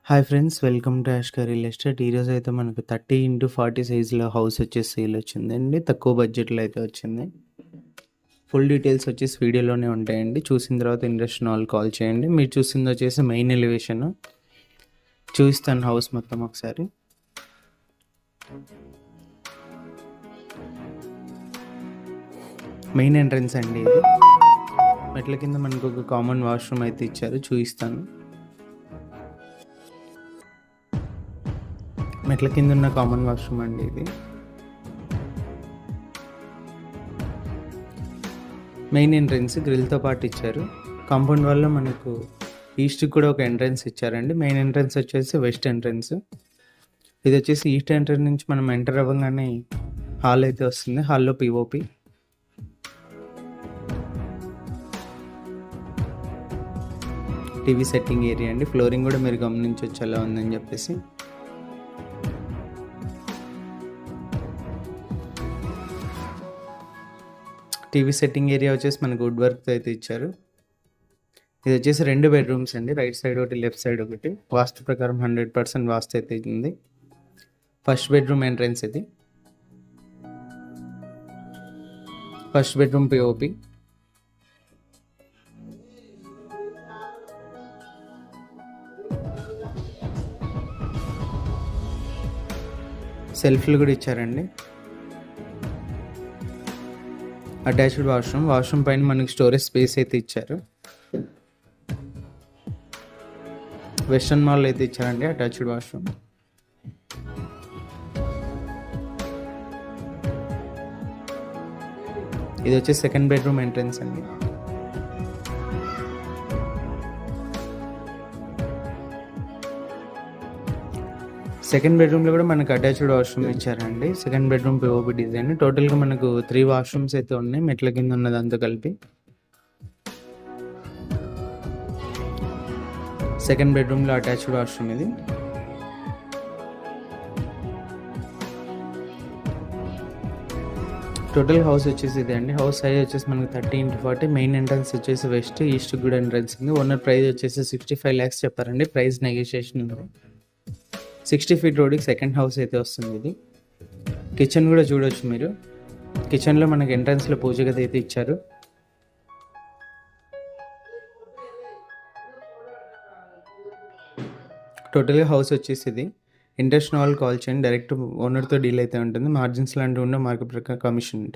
Hi friends, welcome to యాష్కర్ real estate. ఈరోజు అయితే మనకు 30x40 సైజులో హౌస్ వచ్చేసి సేల్ వచ్చిందండి. తక్కువ బడ్జెట్లో అయితే వచ్చింది. ఫుల్ డీటెయిల్స్ వచ్చేసి వీడియోలోనే ఉంటాయండి. చూసిన తర్వాత ఇంట్రెస్ట్ ఉన్న వాళ్ళు కాల్ చేయండి. మీరు చూసింది వచ్చేసి మెయిన్ ఎలివేషన్. చూపిస్తాను హౌస్ మొత్తం ఒకసారి. మెయిన్ ఎంట్రన్స్ అండి ఇది. మెట్ల కింద మనకు ఒక కామన్ వాష్రూమ్ అయితే ఇచ్చారు, చూపిస్తాను. మెట్ల కింద ఉన్న కామన్ వాష్రూమ్ అండి ఇది. మెయిన్ ఎంట్రన్స్ గ్రిల్తో పాటు ఇచ్చారు. కాంపౌండ్ వల్ల మనకు ఈస్ట్కి కూడా ఒక ఎంట్రన్స్ ఇచ్చారండి. మెయిన్ ఎంట్రన్స్ వచ్చేసి వెస్ట్ ఎంట్రన్స్. ఇది వచ్చేసి ఈస్ట్ ఎంట్రన్స్ నుంచి మనం ఎంటర్ అవ్వగానే హాల్ అయితే వస్తుంది. హాల్లో పిఓపి. టీవీ సెట్టింగ్ ఏరియా అండి. ఫ్లోరింగ్ కూడా మీరు గమనించవచ్చు ఎలా ఉందని చెప్పేసి. టీవీ సెట్టింగ్ ఏరియా వచ్చేసి మనకు వుడ్ వర్క్తో అయితే ఇచ్చారు. ఇది వచ్చేసి 2 బెడ్రూమ్స్ అండి. రైట్ సైడ్ ఒకటి, లెఫ్ట్ సైడ్ ఒకటి. వాస్తు ప్రకారం 100% వాస్తు అయితే ఉంది. ఫస్ట్ బెడ్రూమ్ ఎంట్రన్స్ ఇది. First bedroom POP. సెల్ఫ్లు కూడా ఇచ్చారండి. అటాచ్డ్ వాష్రూమ్ పైన మనకి స్టోరేజ్ స్పేస్ అయితే ఇచ్చారు. వెస్టర్న్ మాల్ అయితే ఇచ్చారండి అటాచ్డ్ వాష్రూమ్. ఇది వచ్చి సెకండ్ బెడ్రూమ్ ఎంట్రన్స్ అండి. సెకండ్ బెడ్రూమ్లో కూడా మనకు అటాచ్డ్ వాష్రూమ్ ఇచ్చారండి. Second bedroom POP design. టోటల్గా మనకు 3 వాష్రూమ్స్ అయితే ఉన్నాయి మెట్ల కింద ఉన్నదంతా కలిపి. సెకండ్ బెడ్రూమ్లో అటాచ్డ్ వాష్రూమ్ ఇది. టోటల్ హౌస్ వచ్చేసి ఇది అండి. హౌస్ సైజ్ వచ్చేసి మనకు 30x40. మెయిన్ ఎంట్రన్స్ వచ్చేసి వెస్ట్, ఈస్ట్ కూడా ఎంట్రన్స్ ఉంది. ఓనర్ ప్రైస్ వచ్చేసి 65 lakhs చెప్పారండి. ప్రైస్ నెగోషియేషన్ ఉంది. 60 feet రోడ్కి సెకండ్ హౌస్ అయితే వస్తుంది ఇది. కిచెన్ కూడా చూడవచ్చు మీరు. కిచెన్లో మనకి ఎంట్రన్స్లో పూజ గది అయితే ఇచ్చారు. టోటల్గా హౌస్ వచ్చేసి ఇది. ఇంట్రెస్ట్ ఉన్న వాళ్ళు కాల్ చేయండి. డైరెక్ట్ ఓనర్తో డీల్ అయితే ఉంటుంది. మార్జిన్స్ లాంటివి ఉన్న మార్కెట్ ప్రకారం కమిషన్ ఉంటుంది.